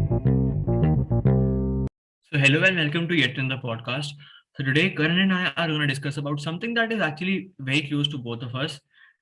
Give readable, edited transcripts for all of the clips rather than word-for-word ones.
So hello and welcome to yet another podcast. So today Karan and I are going to discuss about something that is actually very close to both of us.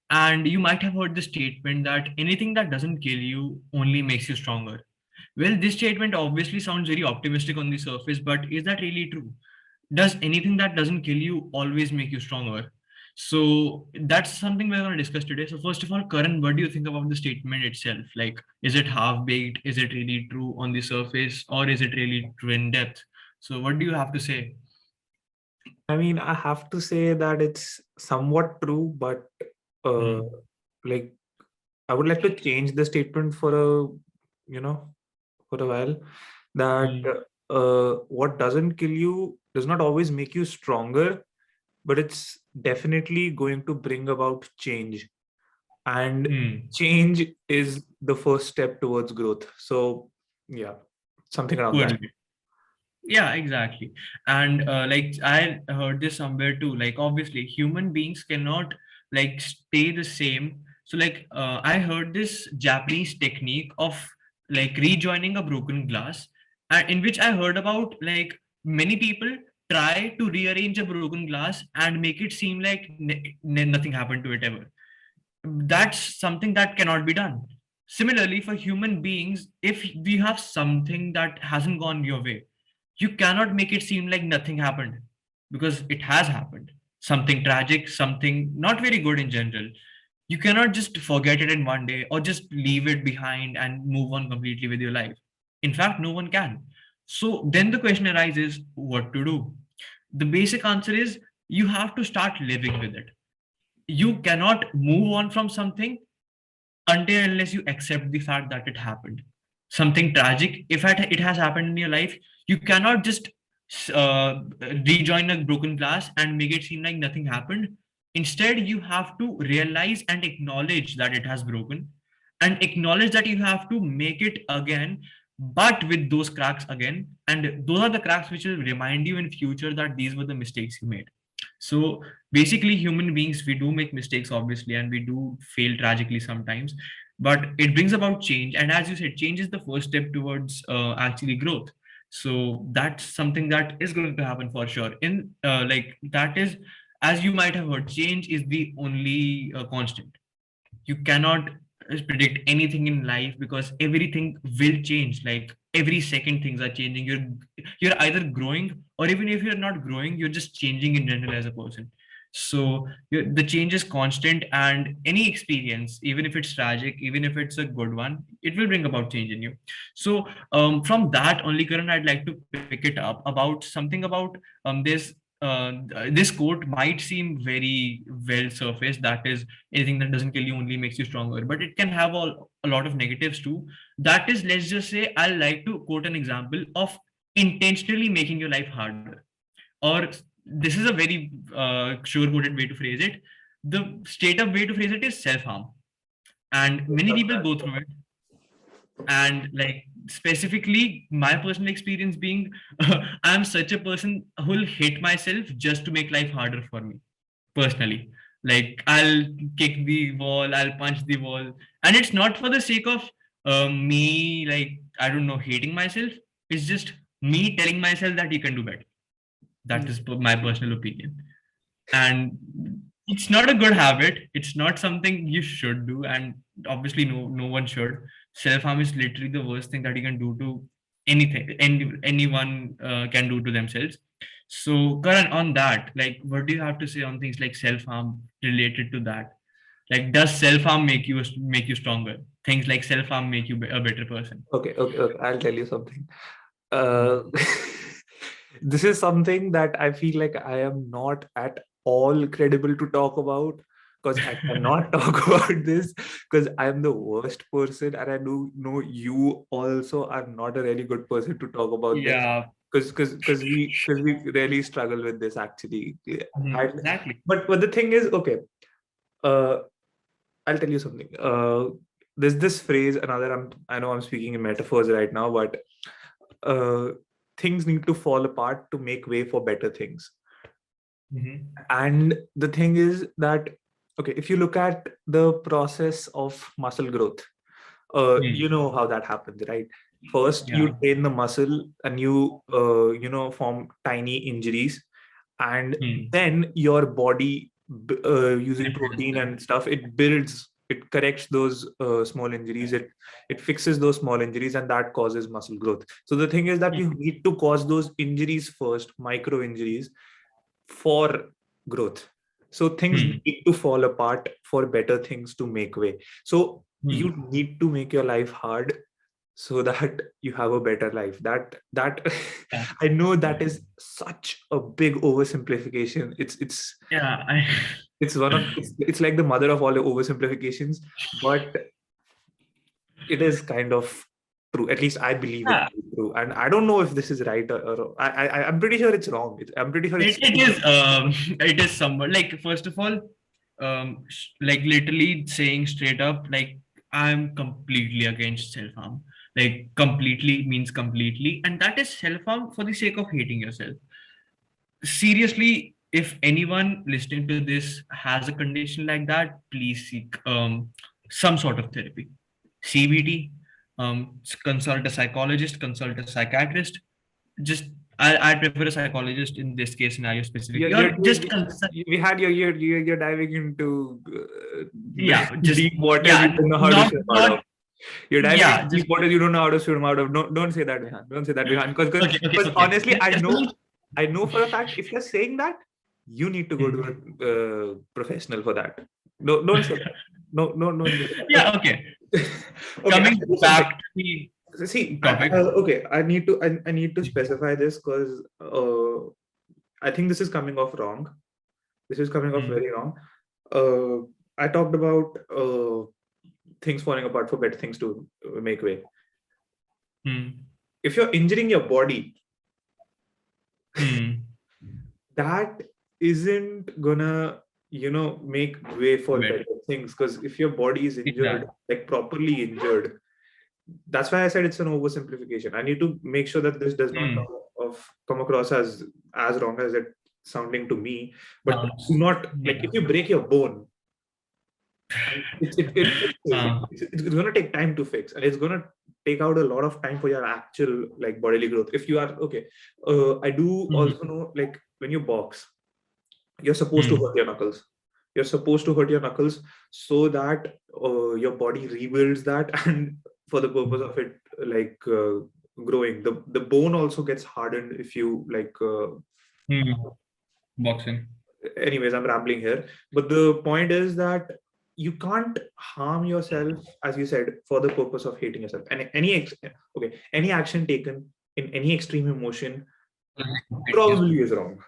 And you might have heard the statement that anything that doesn't kill you only makes you stronger. Well, this statement obviously sounds very optimistic on the surface, but is that really true? Does anything that doesn't kill you always make you stronger? So that's something we're going to discuss today. So first of all, Karan, what do you think about the statement itself? Like, is it half baked? Is it really true on the surface, or is it really true in depth? So what do you have to say? I mean, I have to say that it's somewhat true, but uh, Hmm. like I would like to change the statement for you know, for a while. That Hmm. what doesn't kill you does not always make you stronger, but it's definitely going to bring about change, and Hmm. change is the first step towards growth. So, yeah, something around that. Good. Yeah, exactly. And like I heard this somewhere too. Like obviously, human beings cannot like stay the same. So like I heard this Japanese technique of like rejoining a broken glass, in which I heard about like many people try to rearrange a broken glass and make it seem like nothing happened to it ever. That's something that cannot be done. Similarly, for human beings, if we have something that hasn't gone your way, you cannot make it seem like nothing happened, because it has happened. Something tragic, something not very good in general. You cannot just forget it in one day or just leave it behind and move on completely with your life. In fact, no one can. So then the question arises, what to do? The basic answer is you have to start living with it. You cannot move on from something until unless you accept the fact that it happened. Something tragic, if it has happened in your life, you cannot just uh, rejoin a broken glass and make it seem like nothing happened. Instead, you have to realize and acknowledge that it has broken, and acknowledge that you have to make it again, but with those cracks again. And those are the cracks which will remind you in future that these were the mistakes you made. So basically, human beings, we do make mistakes obviously, and we do fail tragically sometimes, but it brings about change. And as you said, change is the first step towards actually growth. So that's something that is going to happen for sure. In like that is, as you might have heard, change is the only constant. You cannot predict anything in life, because everything will change. Like every second things are changing. You're either growing, or even if you're not growing, you're just changing in general as a person. So the change is constant, and any experience, even if it's tragic, even if it's a good one, it will bring about change in you. So from that only, Karan, I'd like to pick it up about something about uh, this quote might seem very well surfaced, that is, anything that doesn't kill you only makes you stronger, but it can have a lot of negatives too. That is, let's just say, I like to quote an example of intentionally making your life harder. Or this is a very sure quoted way to phrase it. The straight up way to phrase it is self harm, and many Love people that. go through it. And like specifically my personal experience being I'm such a person who'll hate myself just to make life harder for me personally. Like I'll kick the wall, I'll punch the wall, and it's not for the sake of me, like, I don't know, hating myself. It's just me telling myself that you can do better. That is my personal opinion. And it's not a good habit. It's not something you should do, and obviously no one should. Self harm is literally the worst thing that you can do to anything, anyone can do to themselves. So Karan, on that, like, what do you have to say on things like self harm related to that? Like, does self harm make you stronger? Things like self harm make you a better person? Okay. I'll tell you something. Hmm. Uh, this is something that I feel like I am not at all credible to talk about, because I cannot talk about this because I'm the worst person, and I do know you also are not a really good person to talk about this, Yeah. because we really struggle with this actually. Yeah. And Exactly. but the thing is, okay, uh, I'll tell you something. There's this phrase, I know I'm speaking in metaphors right now, but uh, things need to fall apart to make way for better things. Hmm. And the thing is that, okay, if you look at the process of muscle growth, you Hmm. know how that happens, right? First, Yeah. you train the muscle and you, form tiny injuries, and Hmm. then your body, using Repairs protein them. and stuff, it corrects those small injuries. It fixes those small injuries, and that causes muscle growth. So the thing is that Hmm. you need to cause those injuries first, micro injuries, for growth. So things Hmm. need to fall apart for better things to make way. So Hmm. you need to make your life hard so that you have a better life. That Yeah. I know that is such a big oversimplification. Yeah. It's one of it's like the mother of all the oversimplifications, but it is kind of true. At least I believe it Yeah. to be true, and I don't know if this is right, or I'm pretty sure it's wrong. I'm pretty sure it's It is it is somewhat like, first of all, like literally saying straight up, like, I'm completely against self harm. Like, completely means completely, and that is self harm for the sake of hating yourself. Seriously, if anyone listening to this has a condition like that, please seek some sort of therapy, CBT, consult a psychologist, consult a psychiatrist. Just I'd prefer a psychologist in this case scenario specifically, or you're just doing. consult. We had you're diving into Yeah, just deep waters you yeah, don't know how to not swim out of. not You're diving yeah, into just deep waters you don't know how to swim out of. No, don't say that, Vihan. Don't say that, Vihan. okay, okay, Because okay. honestly, Just don't. I know for a fact if you're saying that, you need to go to Hmm. a professional for that. No, don't say that. No, no, no. Yeah, okay. Okay, I'll Coming tell you something. back to the See, topic. okay, I need to specify this because I think this is coming off wrong. This is coming off Hmm. very wrong. Uh, I talked about things falling apart for better things to make way. Hmm. If you're injuring your body, Hmm. that isn't gonna, make way for Better. better things. Because if your body is injured, Exactly. like properly injured, that's why I said it's an oversimplification. I need to make sure that this does not Hmm. come across as wrong as it sounding to me. But do Sounds. not, like, Yeah. if you break your bone, and it fixes. Uh, It's going to take time to fix, and it's going to take out a lot of time for your actual, like, bodily growth. If you are okay, I do hmm. also know, like, when you box, you're supposed to hurt Hmm. your knuckles. You're supposed to hurt your knuckles so that your body rebuilds that, and for the purpose of it, like, growing, the bone also gets hardened if you, like, Hmm. Boxing. anyways, I'm rambling here, but the point is that you can't harm yourself, as you said, for the purpose of hating yourself. And okay, any action taken in any extreme emotion probably is wrong,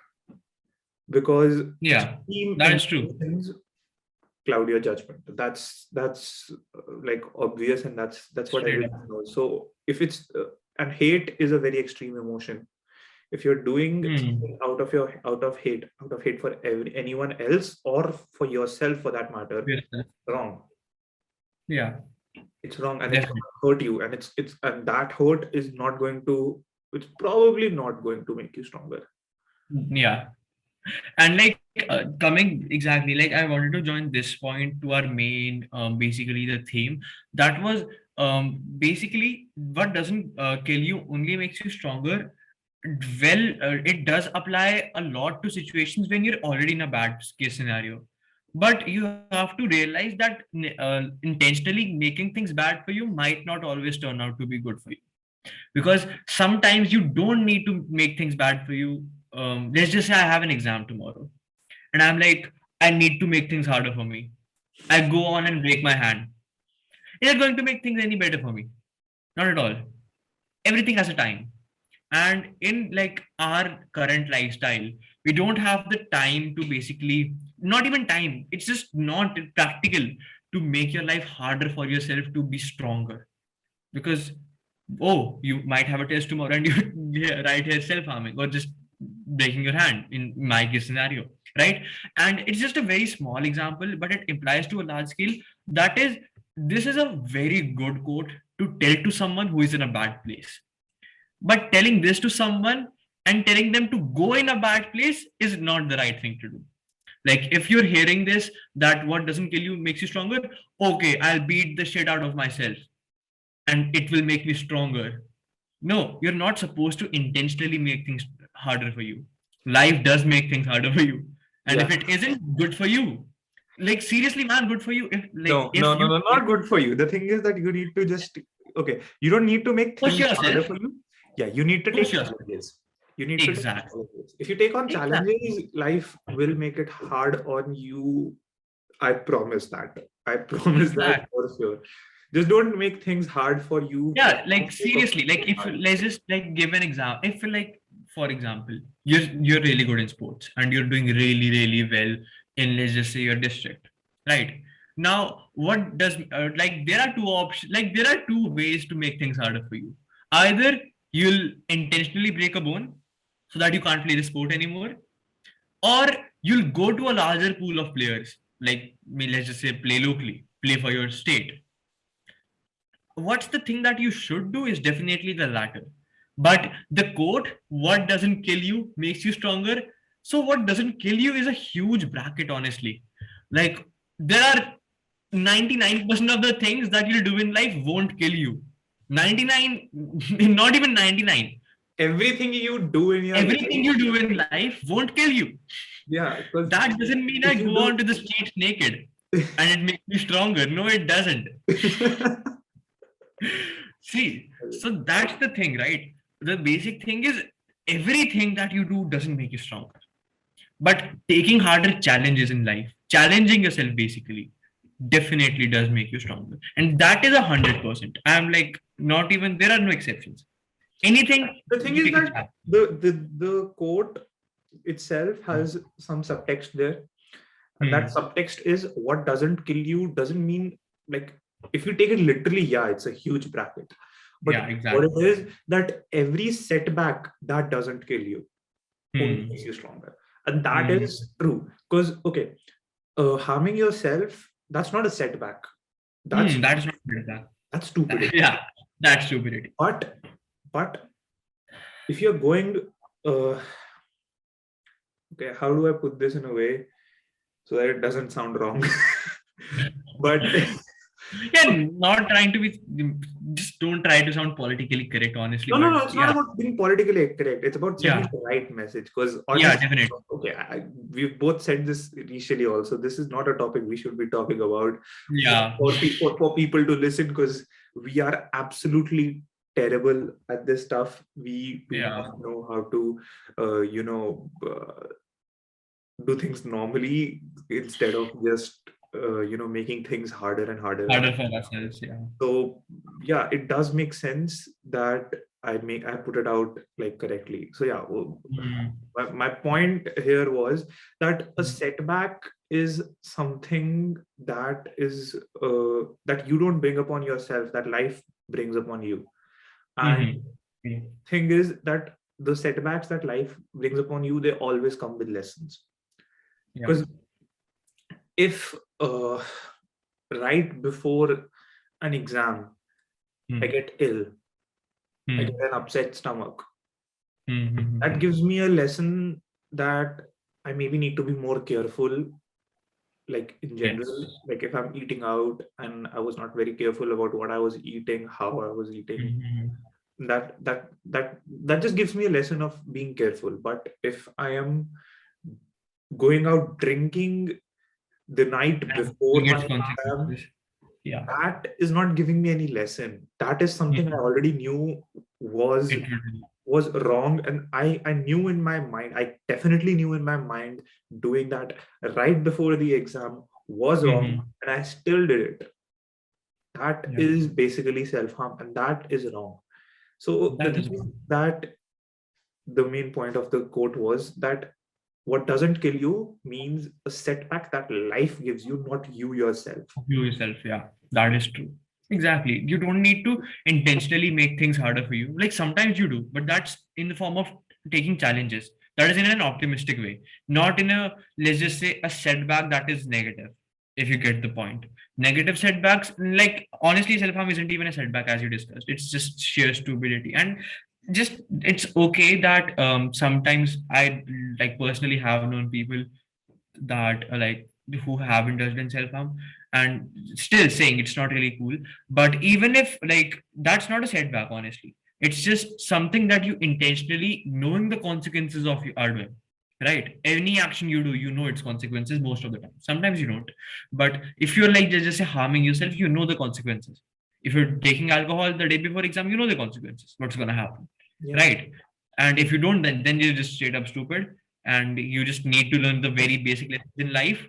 because Yeah, extreme that is true. emotions cloud your judgment. That's like obvious, and that's what Straight up. everyone knows. So if it's and hate is a very extreme emotion. If you're doing Hmm. something out of hate for anyone else, or for yourself for that matter, Yes, sir. wrong. Yeah, It's wrong, and it's going definitely. to hurt you, and and that hurt is not going to, it's probably not going to make you stronger. Yeah. And like, coming exactly, like, I wanted to join this point to our main, basically the theme that was, basically, what doesn't kill you only makes you stronger. Well, it does apply a lot to situations when you're already in a bad case scenario. But you have to realize that intentionally making things bad for you might not always turn out to be good for you, because sometimes you don't need to make things bad for you. Let's just say I have an exam tomorrow, and I'm like, I need to make things harder for me. I go on and break my hand. Is it going to make things any better for me? Not at all. Everything has a time. And in like our current lifestyle, we don't have the time to basically, not even time, it's just not practical to make your life harder for yourself to be stronger. Because, oh, you might have a test tomorrow and you right here self-harming or just breaking your hand in my case scenario, right? And it's just a very small example, but it implies to a large scale. That is, this is a very good quote to tell to someone who is in a bad place. But telling this to someone and telling them to go in a bad place is not the right thing to do. Like, if you're hearing this, that what doesn't kill you makes you stronger, okay, I'll beat the shit out of myself. and it will make me stronger. No, you're not supposed to intentionally make things harder for you. Life does make things harder for you. And Yeah. if it isn't good for you, like seriously, man, good for you. If like No, no, if no, you no, not good for you. The thing is that you need to just, okay, you don't need to make push things harder yourself, for you. Yeah, you need to push take yourself. challenges. You need to take Exactly. challenges. If you take on Exactly. challenges, life will make it hard on you. I promise that. I promise that Exactly. for sure. Just don't make things hard for you for Yeah, the like sake of seriously, like if hard. let's just like give an example. If like for example, you're really good in sports and you're doing really really well in, let's just say, your district, right? Now, what does like there are two options. Like there are two ways to make things harder for you. Either you'll intentionally break a bone so that you can't play the sport anymore, or you'll go to a larger pool of players. Like let's just say play locally, play for your state. What's the thing that you should do is definitely the latter. But the quote, what doesn't kill you makes you stronger. So what doesn't kill you is a huge bracket, honestly. Like there are 99% of the things that you'll do in life won't kill you. 99, not even 99. Everything you do in your Everything life, you do in life won't kill you. yeah, because That doesn't mean I if you go do onto the streets naked and it makes me stronger. No, it doesn't. See, so that's the thing, right? The basic thing is everything that you do doesn't make you stronger. But taking harder challenges in life, challenging yourself basically, definitely does make you stronger. And that is 100%. I'm like, not even, there are no exceptions. Anything, the thing you is take a that challenge. the quote itself has some subtext there, and that Hmm. subtext is what doesn't kill you doesn't mean, like, if you take it literally, yeah, it's a huge bracket, but Yeah, what it exactly. is that every setback that doesn't kill you only Hmm. makes you stronger, and that Hmm. is true. Because, okay, harming yourself, that's not a setback, that's Hmm. That is not good. that's stupidity. Yeah, that's stupidity. But if you're going, uh, okay, how do I put this in a way so that it doesn't sound wrong? But Yeah, not trying to be, just don't try to sound politically correct, honestly. no, no, But no, it's not yeah, about being politically correct. It's about sending yeah, the right message. Because yeah, honestly, definitely. okay, we've both said this initially also. This is not a topic we should be talking about Yeah, for people to listen, because we are absolutely terrible at this stuff. We do yeah. not know how to, do things normally instead of just, making things harder and harder and Harder harder. for ourselves. Yeah. So yeah, it does make sense that I put it out like correctly. So yeah, Mm. my point here was that a setback is something that is, that you don't bring upon yourself, that life brings upon you. And Mm-hmm. Yeah. thing is that the setbacks that life brings upon you, they always come with lessons. Yeah. Because if, right before an exam I Mm. get ill, I get Mm. an upset stomach, that Mm-hmm. gives me a lesson that I maybe need to be more careful, like in general. Yes. Like if I'm eating out and I was not very careful about what I was eating, how I was eating, Mm-hmm. that just gives me a lesson of being careful. But if I am going out drinking the night And before doing my its exam, consequences. Yeah. that is not giving me any lesson. That is something I Mhm. already knew was It will. was wrong, and I knew in my mind, I definitely knew in my mind, doing that right before the exam was wrong, Mm-hmm. and I still did it. That Yeah. is basically self-harm, and that is wrong. So the That thing is is wrong. that the main point of the quote was that what doesn't kill you means a setback that life gives you, not you yourself. You yourself. Yeah. That is true. Exactly. You don't need to intentionally make things harder for you. Like sometimes you do, but that's in the form of taking challenges. That is in an optimistic way, not in a, let's just say, a setback that is negative. If you get the point. Negative setbacks, like honestly, self harm isn't even a setback as you discussed. It's just sheer stupidity. And just it's okay that sometimes I like personally have known people that like who have indulged in self-harm, and still saying it's not really cool. But even if like that's not a setback, honestly, it's just something that you intentionally knowing the consequences of you are doing. Right? Any action you do, you know its consequences most of the time. Sometimes you don't. But if you're like just say harming yourself, you know the consequences. If you're taking alcohol the day before exam, you know the consequences. What's gonna happen. Yeah. Right? And if you don't, then you're just straight up stupid, and you just need to learn the very basic lessons in life,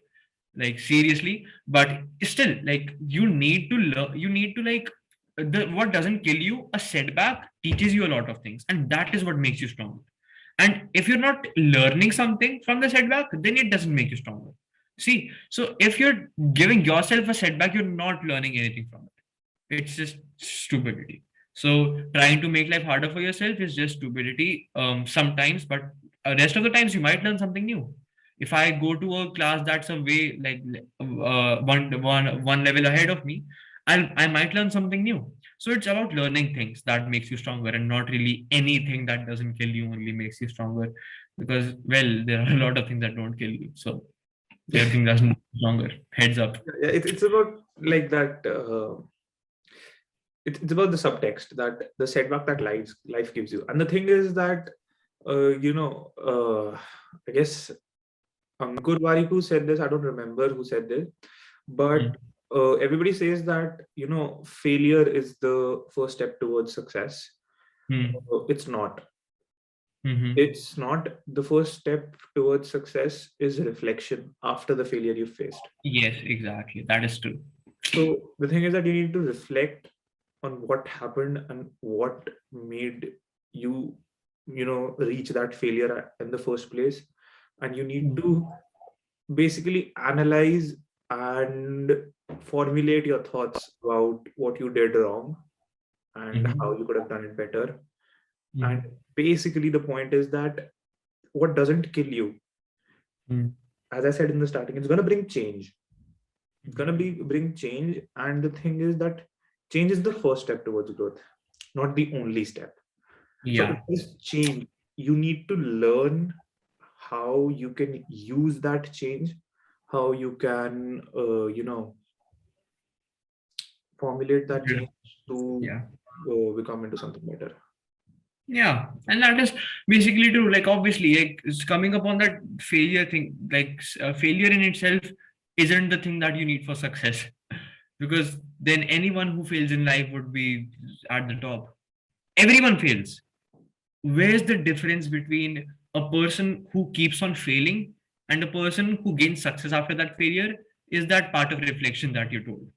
like seriously. But still, like you need to learn, you need to like the what doesn't kill you, a setback teaches you a lot of things, and that is what makes you stronger. And if you're not learning something from the setback, then it doesn't make you stronger. See, so if you're giving yourself a setback, you're not learning anything from it. It's just stupidity. So trying to make life harder for yourself is just stupidity sometimes, but rest of the times you might learn something new. If I go to a class that's a way like one level ahead of me, I might learn something new. So it's about learning things that makes you stronger, and not really anything that doesn't kill you only makes you stronger. Because well, there are a lot of things that don't kill you. So everything doesn't make you stronger. Heads up. Yeah, it's about like that. It's about the subtext that the setback that life gives you. And the thing is that, I guess Ankur Wariku said this. I don't remember who said this, but everybody says that failure is the first step towards success. Mm. It's not. Mm-hmm. It's not. The first step towards success is reflection after the failure you faced. Yes, exactly. That is true. So the thing is that you need to reflect on what happened and what made you, reach that failure in the first place. And you need Mm. to basically analyze and formulate your thoughts about what you did wrong and Mm-hmm. how you could have done it better. And Mm. basically, the point is that what doesn't kill you, Mm. as I said in the starting, it's going to bring change. It's going to bring change. And the thing is that change is the first step towards growth, not the only step. So in Yeah. this change, you need to learn how you can use that change, how you can, formulate that change to Yeah. become into something better. Yeah, and that is basically true. Like obviously, like it's coming upon that failure thing. Like failure in itself isn't the thing that you need for success, because then anyone who fails in life would be at the top. Everyone fails. Where's the difference between a person who keeps on failing and a person who gains success after that failure? Is that part of reflection that you told?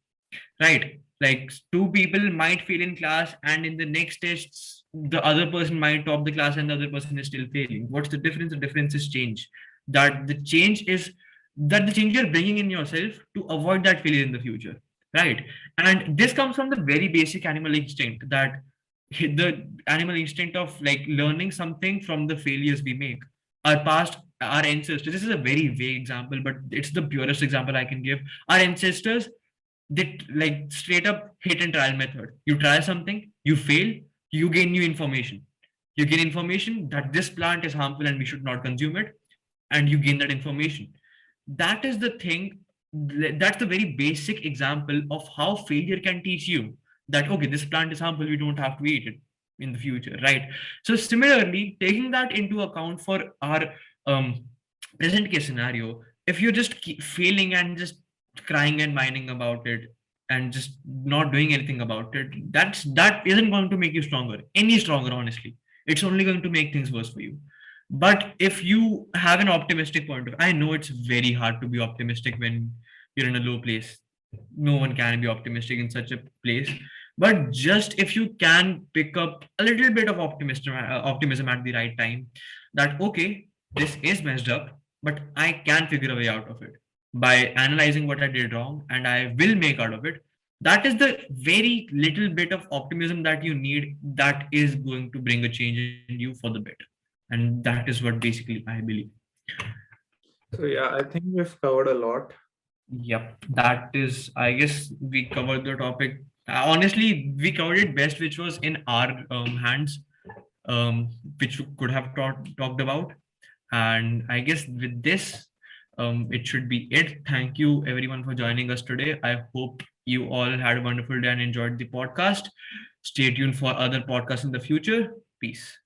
Right? Like two people might fail in class, and in the next tests the other person might top the class and the other person is still failing. What's the difference? The difference is change. That the change you're bringing in yourself to avoid that failure in the future. Right? And this comes from the very basic animal instinct, that the animal instinct of like learning something from the failures we make. Our past, our ancestors, this is a very vague example, but it's the purest example I can give. Our ancestors, they like straight up hit and trial method. You try something, you fail, you gain new information. You gain information that this plant is harmful and we should not consume it, and you gain that information. That is the thing. That's the very basic example of how failure can teach you that okay, this plant is harmful, we don't have to eat it in the future, right? So similarly, taking that into account for our um, present case scenario, if you're just keep failing and just crying and whining about it and just not doing anything about it, that isn't going to make you stronger, any stronger, honestly. It's only going to make things worse for you. But if you have an optimistic point of, I know it's very hard to be optimistic when you're in a low place. No one can be optimistic in such a place. But just if you can pick up a little bit of optimism at the right time, that okay, this is messed up, but I can figure a way out of it by analyzing what I did wrong, and I will make out of it. That is the very little bit of optimism that you need, that is going to bring a change in you for the better. And that is what basically I believe. So yeah, I think we've covered a lot. Yep, that is, I guess we covered the topic. Honestly, we covered it best, which was in our hands, which we could have talked about. And I guess with this, it should be it. Thank you everyone for joining us today. I hope you all had a wonderful day and enjoyed the podcast. Stay tuned for other podcasts in the future. Peace.